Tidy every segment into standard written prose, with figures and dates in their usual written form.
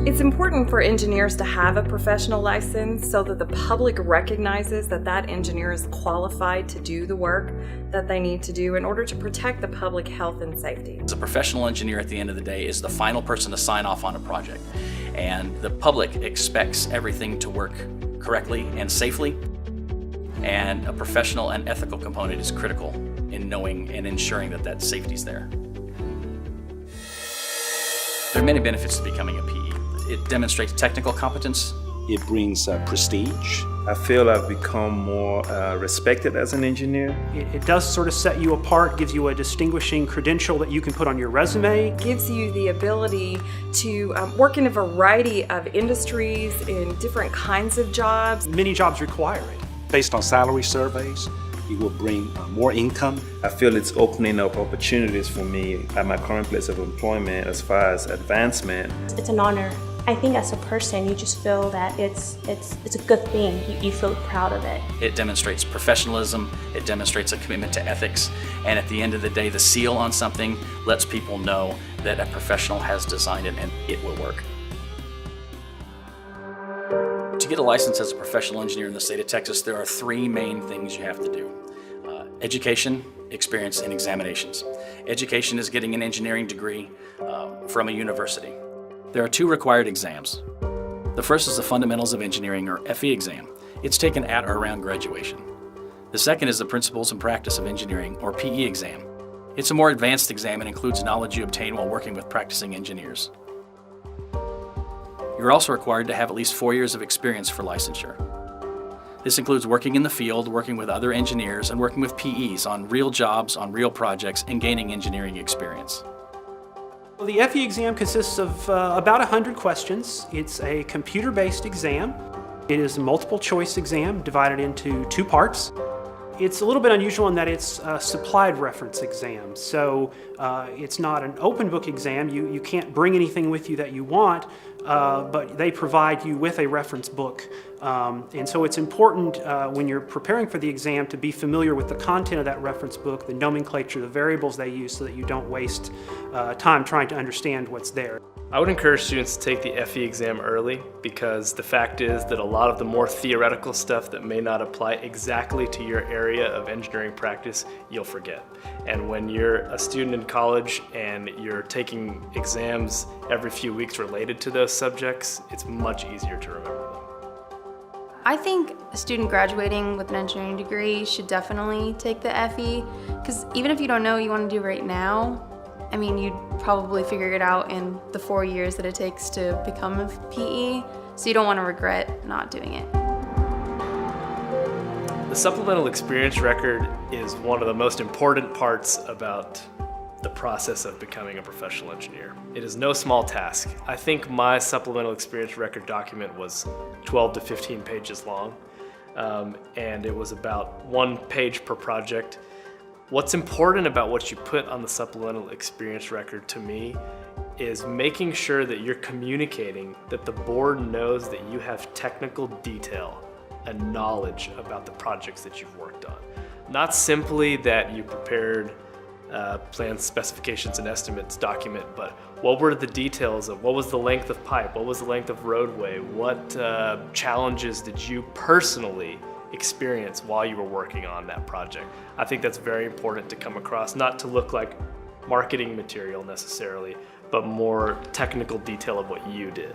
It's important for engineers to have a professional license so that the public recognizes that that engineer is qualified to do the work that they need to do in order to protect the public health and safety. A professional engineer at the end of the day is the final person to sign off on a project, and the public expects everything to work correctly and safely, and a professional and ethical component is critical in knowing and ensuring that that safety is there. There are many benefits to becoming a PE. It demonstrates technical competence. It brings prestige. I feel I've become more respected as an engineer. It does sort of set you apart, gives you a distinguishing credential that you can put on your resume. Gives you the ability to work in a variety of industries, in different kinds of jobs. Many jobs require it. Based on salary surveys, it will bring more income. I feel it's opening up opportunities for me at my current place of employment as far as advancement. It's an honor. I think as a person, you just feel that it's a good thing. You feel proud of it. It demonstrates professionalism, it demonstrates a commitment to ethics, and at the end of the day, the seal on something lets people know that a professional has designed it and it will work. To get a license as a professional engineer in the state of Texas, there are three main things you have to do. Education, experience, and examinations. Education is getting an engineering degree from a university. There are two required exams. The first is the Fundamentals of Engineering, or FE exam. It's taken at or around graduation. The second is the Principles and Practice of Engineering, or PE exam. It's a more advanced exam and includes knowledge you obtain while working with practicing engineers. You're also required to have at least 4 years of experience for licensure. This includes working in the field, working with other engineers, and working with PEs on real jobs, on real projects, and gaining engineering experience. Well, the FE exam consists of about 100 questions. It's a computer-based exam. It is a multiple choice exam divided into two parts. It's a little bit unusual in that it's a supplied reference exam. So it's not an open book exam. You can't bring anything with you that you want, but they provide you with a reference book. And so it's important when you're preparing for the exam to be familiar with the content of that reference book, the nomenclature, the variables they use, so that you don't waste time trying to understand what's there. I would encourage students to take the FE exam early, because the fact is that a lot of the more theoretical stuff that may not apply exactly to your area of engineering practice, you'll forget. And when you're a student in college and you're taking exams every few weeks related to those subjects, it's much easier to remember them. I think a student graduating with an engineering degree should definitely take the FE, because even if you don't know what you want to do right now, I mean, you'd probably figure it out in the 4 years that it takes to become a PE, so you don't want to regret not doing it. The supplemental experience record is one of the most important parts about the process of becoming a professional engineer. It is no small task. I think my supplemental experience record document was 12 to 15 pages long, and it was about 1 page per project. What's important about what you put on the supplemental experience record to me is making sure that you're communicating that the board knows that you have technical detail and knowledge about the projects that you've worked on. Not simply that you prepared plans, specifications, and estimates document, but what were the details of what was the length of pipe, what was the length of roadway, what challenges did you personally experience while you were working on that project. I think that's very important to come across, not to look like marketing material necessarily, but more technical detail of what you did.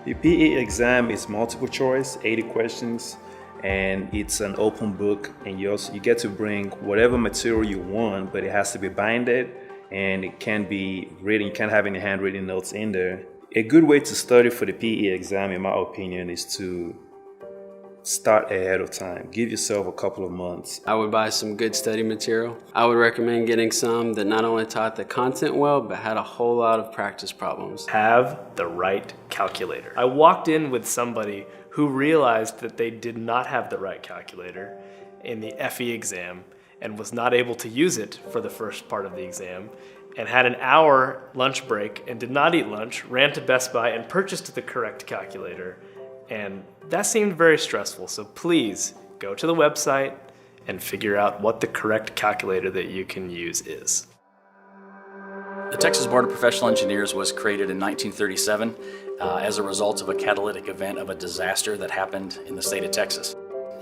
The PE exam is multiple choice, 80 questions, and it's an open book, and you get to bring whatever material you want, but it has to be binded, and it can be written. You can't have any handwritten notes in there. A good way to study for the PE exam, in my opinion, is to start ahead of time. Give yourself a couple of months. I would buy some good study material. I would recommend getting some that not only taught the content well, but had a whole lot of practice problems. Have the right calculator. I walked in with somebody who realized that they did not have the right calculator in the FE exam and was not able to use it for the first part of the exam, and had an hour lunch break and did not eat lunch, ran to Best Buy and purchased the correct calculator. And that seemed very stressful, so please go to the website and figure out what the correct calculator that you can use is. The Texas Board of Professional Engineers was created in 1937 as a result of a catalytic event of a disaster that happened in the state of Texas.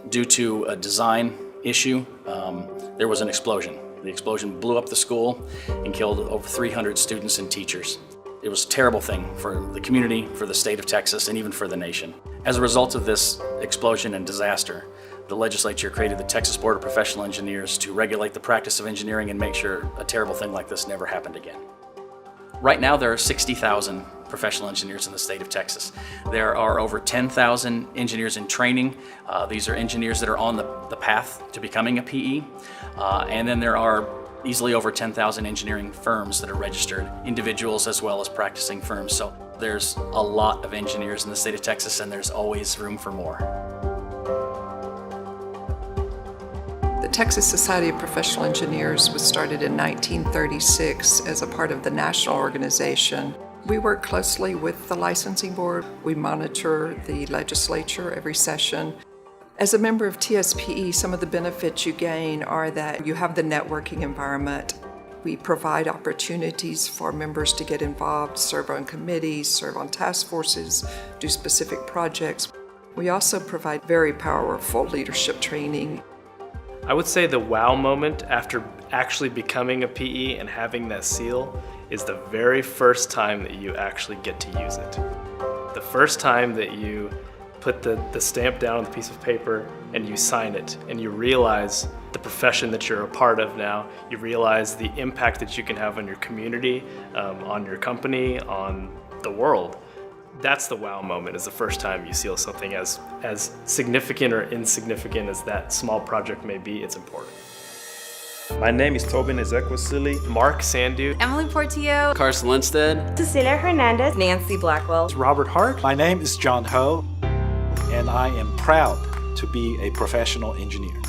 Due to a design issue, there was an explosion. The explosion blew up the school and killed over 300 students and teachers. It was a terrible thing for the community, for the state of Texas, and even for the nation. As a result of this explosion and disaster, the legislature created the Texas Board of Professional Engineers to regulate the practice of engineering and make sure a terrible thing like this never happened again. Right now, there are 60,000 professional engineers in the state of Texas. There are over 10,000 engineers in training. These are engineers that are on the path to becoming a PE. And then there are easily over 10,000 engineering firms that are registered, individuals as well as practicing firms. So there's a lot of engineers in the state of Texas, and there's always room for more. The Texas Society of Professional Engineers was started in 1936 as a part of the national organization. We work closely with the licensing board. We monitor the legislature every session. As a member of TSPE, some of the benefits you gain are that you have the networking environment. We provide opportunities for members to get involved, serve on committees, serve on task forces, do specific projects. We also provide very powerful leadership training. I would say the wow moment after actually becoming a PE and having that seal is the very first time that you actually get to use it. The first time that you put the stamp down on the piece of paper and you sign it and you realize the profession that you're a part of now, you realize the impact that you can have on your community, on your company, on the world. That's the wow moment, is the first time you seal something. As significant or insignificant as that small project may be, it's important. My name is Tobin Ezekwesili. Mark Sandu. Emily Portillo. Carson Lindstedt. Cecilia Hernandez. Nancy Blackwell. Robert Hart. My name is John Ho, and I am proud to be a professional engineer.